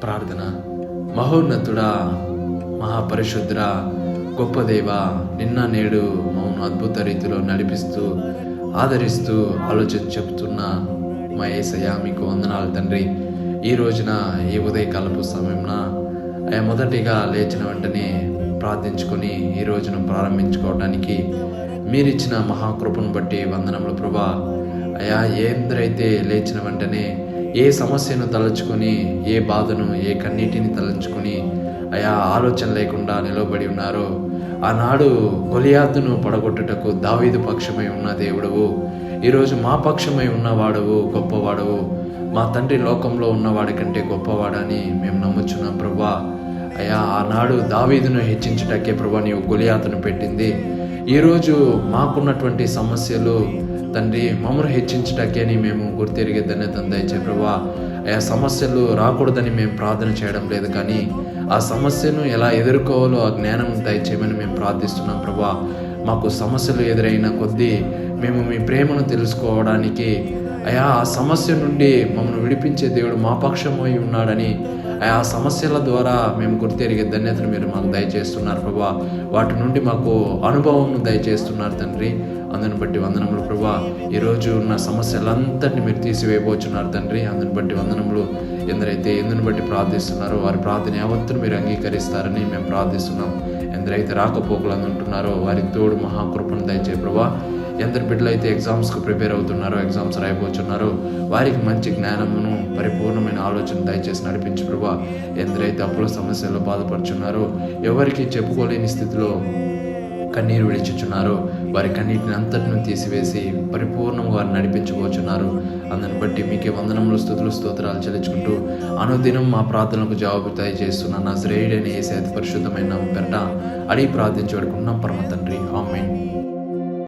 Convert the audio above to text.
ప్రార్థన. మహోన్నతుడా, మహాపరిశుద్ధుడా, గొప్ప దేవ, నిన్న నేడు మమ్మల్ని అద్భుత రీతిలో నడిపిస్తూ ఆదరిస్తూ ఆలోచన చెప్తున్న మా యేసయ్య మీకు వందనాలు తండ్రి. ఈ రోజున ఈ ఉదయకాలపు సమయంన మొదటిగా లేచిన వెంటనే ప్రార్థించుకొని ఈ రోజును ప్రారంభించుకోవడానికి మీరిచ్చిన మహాకృపను బట్టి వందనములు ప్రభా. అయా, ఎందరైతే లేచిన వెంటనే ఏ సమస్యను తలంచుకొని, ఏ బాధను, ఏ కన్నీటిని తలంచుకొని అయా ఆలోచన లేకుండా నిలబడి ఉన్నారో, ఆనాడు గొలియాతును పడగొట్టుటకు దావీదు పక్షమై ఉన్న దేవుడవు, ఈరోజు మా పక్షమై ఉన్నవాడవు, గొప్పవాడవు, మా తండ్రి లోకంలో ఉన్నవాడి కంటే గొప్పవాడని మేము నమ్ముచున్నాం ప్రభా. అయా, ఆనాడు దావీదును హెచ్చించుటకే ప్రభా నీవు గొలియాతును పెట్టింది. ఈరోజు మాకున్నటువంటి సమస్యలు తండ్రి మమ్మల్ని హెచ్చించటాకేని మేము గుర్తెరిగే ధన్యతను దయచే ప్రభా. ఆ సమస్యలు రాకూడదని మేము ప్రార్థన చేయడం లేదు, కానీ ఆ సమస్యను ఎలా ఎదుర్కోవాలో ఆ జ్ఞానం దయచేయమని మేము ప్రార్థిస్తున్నాం ప్రభా. మాకు సమస్యలు ఎదురైన కొద్దీ మేము మీ ప్రేమను తెలుసుకోవడానికి, అయా ఆ సమస్య నుండి మమ్మల్ని విడిపించే దేవుడు మా పక్షమై ఉన్నాడని ఆ సమస్యల ద్వారా మేము గుర్తెరిగే ధన్యతను మీరు మాకు దయచేస్తున్నారు ప్రభా. వాటి నుండి మాకు అనుభవం దయచేస్తున్నారు తండ్రి. అందుని బట్టి వందనములు ప్రభా. ఈరోజు ఉన్న సమస్యలంతటిని మీరు తీసివేయబోచున్నారు తండ్రి. అందుని బట్టి వందనములు. ఎందరైతే ఎందుని బట్టి ప్రార్థిస్తున్నారో వారి ప్రార్థన యావత్తును మీరు అంగీకరిస్తారని మేము ప్రార్థిస్తున్నాం. ఎందరైతే రాకపోకలు అందుంటున్నారో వారికి తోడు మహాకృపను దయచే ప్రభా. ఎందరు బిడ్డలైతే ఎగ్జామ్స్కు ప్రిపేర్ అవుతున్నారో, ఎగ్జామ్స్ రాయబోతున్నారో వారికి మంచి జ్ఞానమును, పరిపూర్ణమైన ఆలోచన దయచేసి నడిపించు ప్రభా. ఎందరైతే అప్పుల సమస్యల్లో బాధపడుచున్నారో, ఎవరికి చెప్పుకోలేని స్థితిలో కన్నీరు విడిచుచున్నారో వారి కన్నీటిని అంతటిని తీసివేసి పరిపూర్ణంగా వారిని నడిపించబోచున్నారు. అందుని బట్టి మీకే వందనములు, స్తుతులు, స్తోత్రాలు చెల్లించుకుంటూ అనుదినం మా ప్రార్థనలకు జవాబు దయచేస్తున్న నజరేయుడైన యేసు అతి పరిశుద్ధమైన నామమున అడిగి ప్రార్థించి వేడుకుంటున్నాం పరమ తండ్రి.